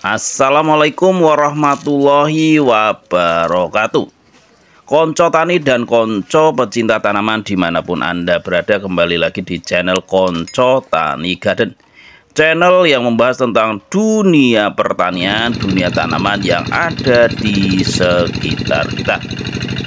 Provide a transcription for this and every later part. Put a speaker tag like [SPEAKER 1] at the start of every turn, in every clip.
[SPEAKER 1] Assalamualaikum warahmatullahi wabarakatuh. Konco tani dan konco pecinta tanaman dimanapun Anda berada, kembali lagi di channel Konco Tani Garden, channel yang membahas tentang dunia pertanian, dunia tanaman yang ada di sekitar kita.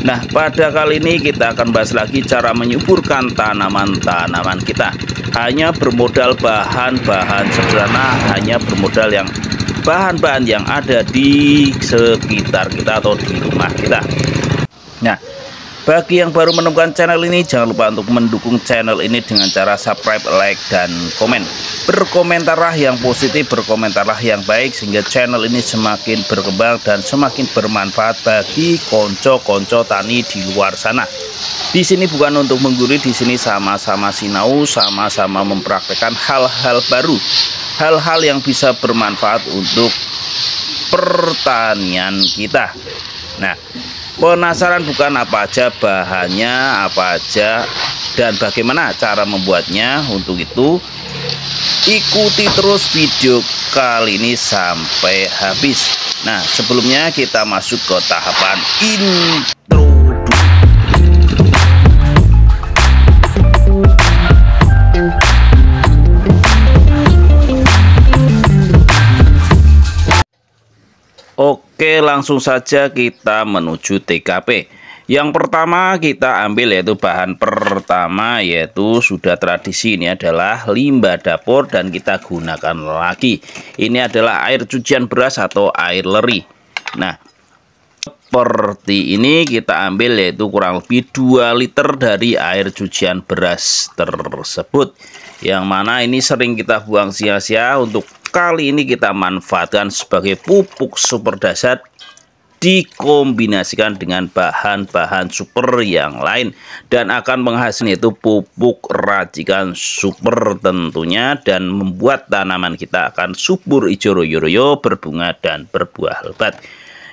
[SPEAKER 1] Nah, pada kali ini kita akan bahas lagi cara menyuburkan tanaman-tanaman kita. Hanya bermodal bahan-bahan sederhana, hanya bermodal yang bahan-bahan yang ada di sekitar kita atau di rumah kita. Nah, bagi yang baru menemukan channel ini, jangan lupa untuk mendukung channel ini dengan cara subscribe, like, dan komen. Berkomentarlah yang positif, berkomentarlah yang baik, sehingga channel ini semakin berkembang dan semakin bermanfaat bagi konco-konco tani di luar sana. Di sini bukan untuk menggurui, di sini sama-sama sinau, sama-sama mempraktekkan hal-hal baru, hal-hal yang bisa bermanfaat untuk pertanian kita. Nah, penasaran bukan apa aja bahannya, apa aja, dan bagaimana cara membuatnya? Untuk itu, ikuti terus video kali ini sampai habis. Nah, sebelumnya kita masuk ke tahapan intro. Oke, langsung saja kita menuju TKP. Yang pertama kita ambil yaitu bahan pertama, yaitu sudah tradisi, ini adalah limbah dapur dan kita gunakan lagi. Ini adalah air cucian beras atau air leri. Nah, seperti ini kita ambil yaitu kurang lebih 2 liter dari air cucian beras tersebut. Yang mana ini sering kita buang sia-sia, untuk kali ini kita manfaatkan sebagai pupuk super dahsyat, dikombinasikan dengan bahan-bahan super yang lain dan akan menghasilkan yaitu pupuk racikan super tentunya, dan membuat tanaman kita akan subur, hijau royo-royo, berbunga dan berbuah lebat.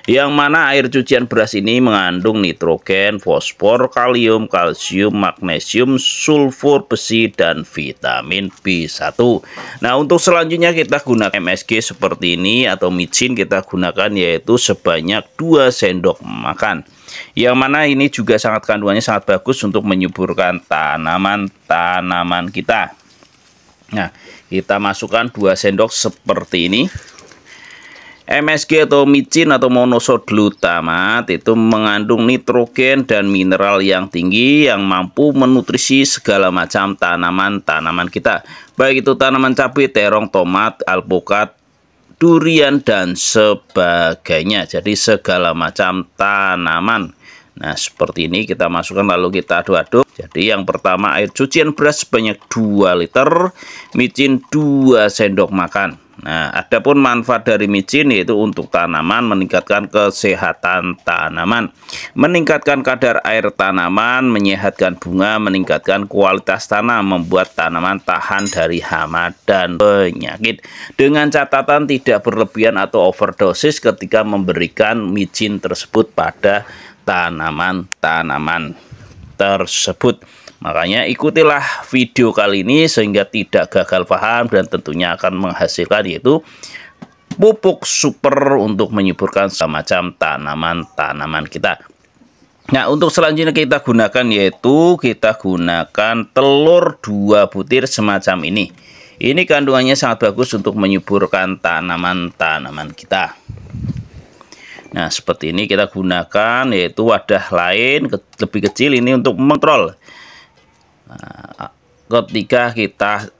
[SPEAKER 1] Yang mana air cucian beras ini mengandung nitrogen, fosfor, kalium, kalsium, magnesium, sulfur, besi, dan vitamin B1. Nah, untuk selanjutnya kita gunakan MSG seperti ini atau micin, kita gunakan yaitu sebanyak 2 sendok makan. Yang mana ini juga kandungannya sangat bagus untuk menyuburkan tanaman-tanaman kita. Nah, kita masukkan 2 sendok seperti ini. MSG atau micin atau monosoglutamat itu mengandung nitrogen dan mineral yang tinggi yang mampu menutrisi segala macam tanaman-tanaman kita, baik itu tanaman cabai, terong, tomat, alpukat, durian, dan sebagainya. Jadi segala macam tanaman. Nah, seperti ini kita masukkan lalu kita aduk-aduk. Jadi yang pertama air cucian beras sebanyak 2 liter, micin 2 sendok makan. Nah, adapun manfaat dari micin yaitu untuk tanaman, meningkatkan kesehatan tanaman, meningkatkan kadar air tanaman, menyehatkan bunga, meningkatkan kualitas tanah, membuat tanaman tahan dari hama dan penyakit. Dengan catatan tidak berlebihan atau overdosis ketika memberikan micin tersebut pada tanaman-tanaman tersebut. Makanya ikutilah video kali ini sehingga tidak gagal paham dan tentunya akan menghasilkan yaitu pupuk super untuk menyuburkan semacam tanaman-tanaman kita. Nah, untuk selanjutnya kita gunakan yaitu kita gunakan telur 2 butir semacam ini. Ini kandungannya sangat bagus untuk menyuburkan tanaman-tanaman kita. Nah, seperti ini kita gunakan yaitu wadah lain lebih kecil ini untuk mengontrol. Nah, ketika kita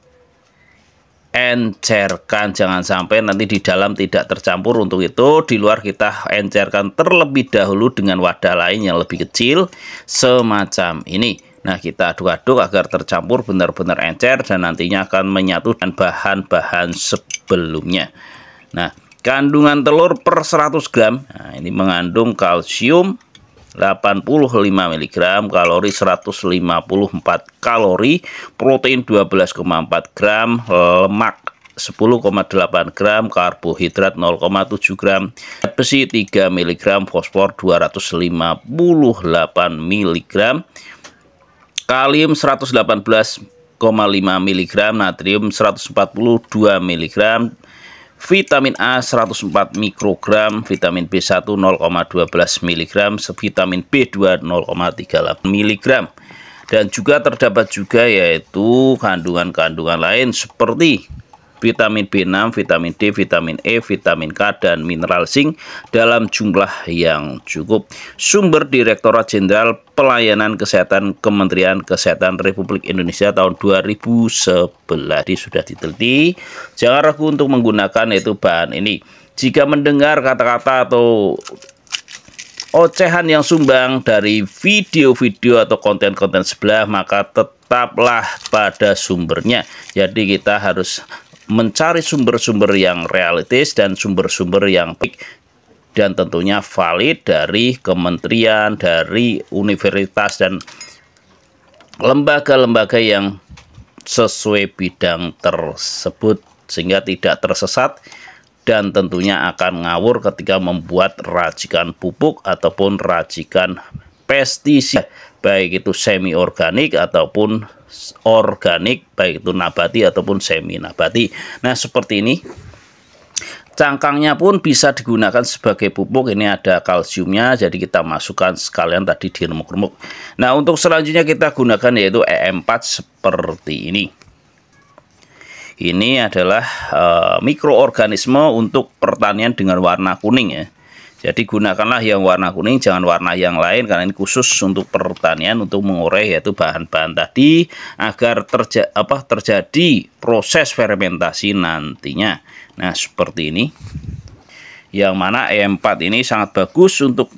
[SPEAKER 1] encerkan, jangan sampai nanti di dalam tidak tercampur. Untuk itu di luar kita encerkan terlebih dahulu dengan wadah lain yang lebih kecil semacam ini. Nah, kita aduk-aduk agar tercampur benar-benar encer dan nantinya akan menyatu dengan bahan-bahan sebelumnya. Nah, kandungan telur per 100 gram, nah, ini mengandung kalsium 85 mg, kalori 154 kalori, protein 12,4 gram, lemak 10,8 gram, karbohidrat 0,7 gram, besi 3 mg, fosfor 258 mg, kalium 118,5 mg, natrium 142 mg, vitamin A 104 mikrogram, vitamin B1 0,12 mg, vitamin B2 0,38 mg. Dan juga terdapat juga yaitu kandungan-kandungan lain seperti vitamin B6, vitamin D, vitamin E, vitamin K, dan mineral zinc dalam jumlah yang cukup. Sumber Direktorat Jenderal Pelayanan Kesehatan Kementerian Kesehatan Republik Indonesia tahun 2011. Ini sudah diteliti. Jangan ragu untuk menggunakan yaitu bahan ini. Jika mendengar kata-kata atau ocehan yang sumbang dari video-video atau konten-konten sebelah, maka tetaplah pada sumbernya. Jadi kita harus mencari sumber-sumber yang realistis dan sumber-sumber yang baik dan tentunya valid dari kementerian, dari universitas dan lembaga-lembaga yang sesuai bidang tersebut, sehingga tidak tersesat dan tentunya akan ngawur ketika membuat racikan pupuk ataupun racikan pestisida, baik itu semi organik ataupun organik, baik itu nabati ataupun semi nabati. Nah, seperti ini. Cangkangnya pun bisa digunakan sebagai pupuk. Ini ada kalsiumnya, jadi kita masukkan sekalian tadi di remuk-remuk. Nah, untuk selanjutnya kita gunakan yaitu EM4 seperti ini. Ini adalah mikroorganisme untuk pertanian dengan warna kuning ya. Jadi gunakanlah yang warna kuning, jangan warna yang lain, karena ini khusus untuk pertanian untuk mengurai yaitu bahan-bahan tadi agar terjadi proses fermentasi nantinya. Nah, seperti ini. Yang mana E4 ini sangat bagus untuk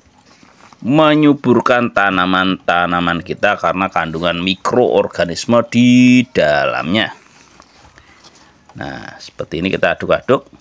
[SPEAKER 1] menyuburkan tanaman-tanaman kita karena kandungan mikroorganisme di dalamnya. Nah, seperti ini kita aduk-aduk.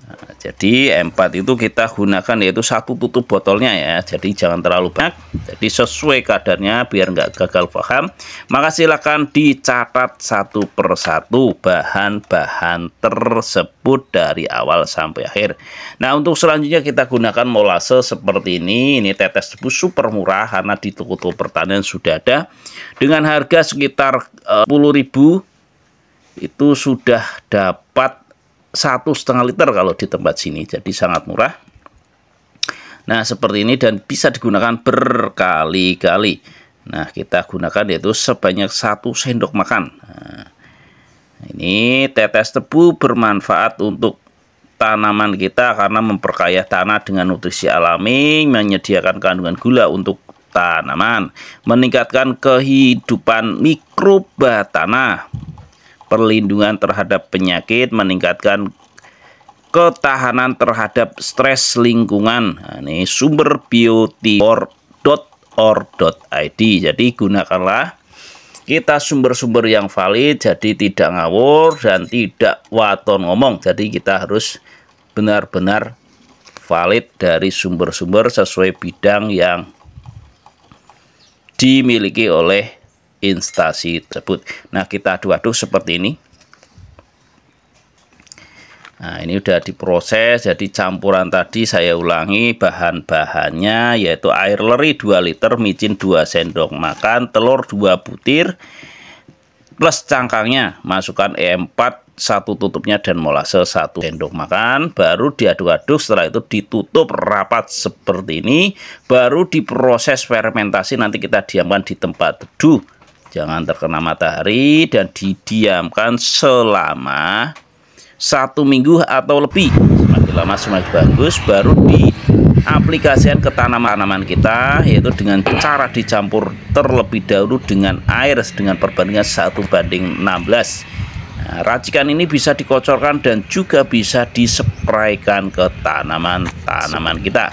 [SPEAKER 1] Nah, jadi E4 itu kita gunakan yaitu 1 tutup botolnya ya, jadi jangan terlalu banyak, jadi sesuai kadarnya biar nggak gagal paham. Maka silakan dicatat satu persatu bahan-bahan tersebut dari awal sampai akhir. Nah, untuk selanjutnya kita gunakan molase seperti ini tetes tebu super murah karena di toko-toko pertanian sudah ada dengan harga sekitar 10.000 itu sudah dapat 1,5 liter kalau di tempat sini, jadi sangat murah. Nah, seperti ini dan bisa digunakan berkali-kali. Nah, kita gunakan yaitu sebanyak 1 sendok makan. Nah, ini tetes tebu bermanfaat untuk tanaman kita karena memperkaya tanah dengan nutrisi alami, menyediakan kandungan gula untuk tanaman, meningkatkan kehidupan mikroba tanah, perlindungan terhadap penyakit, meningkatkan ketahanan terhadap stres lingkungan. Nah, ini sumber biotior.or.id. Jadi gunakanlah kita sumber-sumber yang valid, jadi tidak ngawur dan tidak waton ngomong. Jadi kita harus benar-benar valid dari sumber-sumber sesuai bidang yang dimiliki oleh instansi tersebut. Nah, kita aduk-aduk seperti ini. Nah, ini udah diproses, jadi campuran tadi saya ulangi bahan-bahannya yaitu air leri 2 liter, micin 2 sendok makan, telur 2 butir plus cangkangnya, masukkan E4 1 tutupnya dan molase 1 sendok makan, baru diaduk-aduk. Setelah itu ditutup rapat seperti ini, baru diproses fermentasi. Nanti kita diamkan di tempat teduh, jangan terkena matahari, dan didiamkan selama 1 minggu atau lebih. Semakin lama semakin bagus. Baru diaplikasikan ke tanaman-tanaman kita, yaitu dengan cara dicampur terlebih dahulu dengan air dengan perbandingan 1:16. Nah, racikan ini bisa dikocorkan dan juga bisa dispraykan ke tanaman-tanaman kita.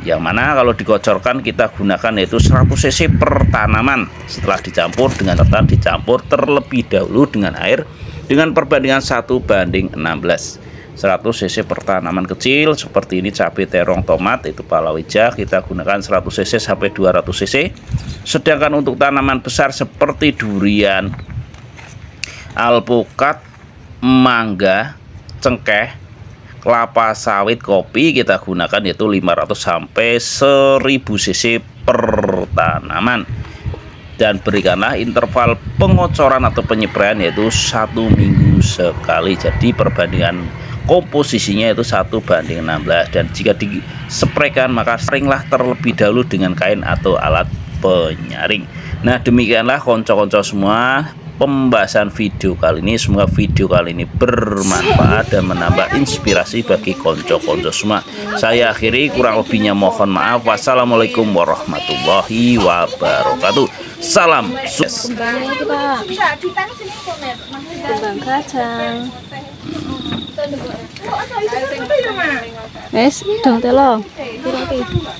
[SPEAKER 1] Yang mana kalau dikocorkan kita gunakan yaitu 100 cc per tanaman. Setelah dicampur dengan tetan, dicampur terlebih dahulu dengan air dengan perbandingan 1:16. 100 cc per tanaman kecil seperti ini, cabai, terong, tomat, itu palawija kita gunakan 100 cc sampai 200 cc. Sedangkan untuk tanaman besar seperti durian, alpukat, mangga, cengkeh, kelapa sawit, kopi kita gunakan yaitu 500 sampai 1000 cc per tanaman. Dan berikanlah interval pengocoran atau penyepraian yaitu 1 minggu sekali. Jadi perbandingan komposisinya itu 1:16, dan jika dispraykan maka seringlah terlebih dahulu dengan kain atau alat penyaring. Nah, demikianlah konco-konco semua pembahasan video kali ini. Semoga video kali ini bermanfaat dan menambah inspirasi bagi konco-konco semua. Saya akhiri, kurang lebihnya mohon maaf. Wassalamualaikum warahmatullahi wabarakatuh. Salam sukses.
[SPEAKER 2] Kembang kacang. Wes, dong telo. Pira-pira.